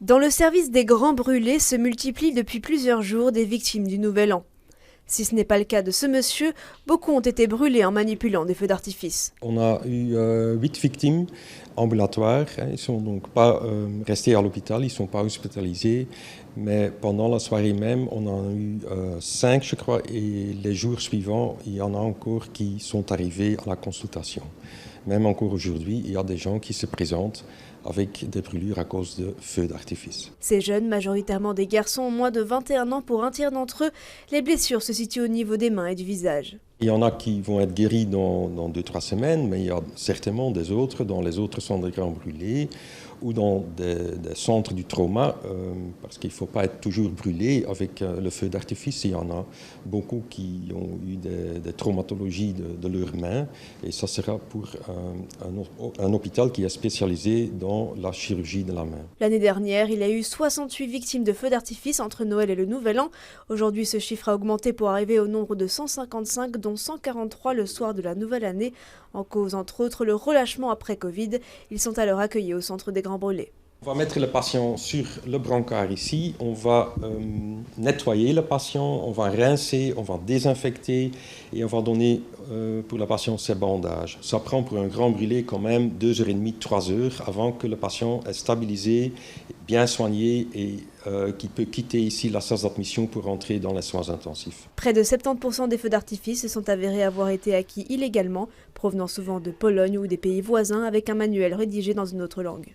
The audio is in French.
Dans le service des grands brûlés se multiplient depuis plusieurs jours des victimes du Nouvel An. Si ce n'est pas le cas de ce monsieur, beaucoup ont été brûlés en manipulant des feux d'artifice. On a eu 8 victimes ambulatoires. Ils ne sont donc pas restés à l'hôpital, ils ne sont pas hospitalisés. Mais pendant la soirée même, on en a eu 5, je crois, et les jours suivants, il y en a encore qui sont arrivés à la consultation. Même encore aujourd'hui, il y a des gens qui se présentent avec des brûlures à cause de feux d'artifice. Ces jeunes, majoritairement des garçons, ont moins de 21 ans. Pour un tiers d'entre eux, les blessures se situent au niveau des mains et du visage. Il y en a qui vont être guéris dans 2-3 semaines, mais il y a certainement des autres dans les autres centres de grands brûlés ou dans des centres du trauma, parce qu'il ne faut pas être toujours brûlé avec le feu d'artifice. Il y en a beaucoup qui ont eu des traumatologies de leurs mains, et ça sera pour un hôpital qui est spécialisé dans la chirurgie de la main. L'année dernière, il y a eu 68 victimes de feux d'artifice entre Noël et le Nouvel An. Aujourd'hui, ce chiffre a augmenté pour arriver au nombre de 155, dont 143 le soir de la nouvelle année, en cause entre autres le relâchement après Covid. Ils sont alors accueillis au centre des grands brûlés. On va mettre le patient sur le brancard ici, on va nettoyer le patient, on va rincer, on va désinfecter et on va donner pour le patient ses bandages. Ça prend pour un grand brûlé quand même 2h30, 3 heures avant que le patient est stabilisé, bien soigné et qui peut quitter ici la salle d'admission pour entrer dans les soins intensifs. Près de 70% des feux d'artifice se sont avérés avoir été acquis illégalement, provenant souvent de Pologne ou des pays voisins avec un manuel rédigé dans une autre langue.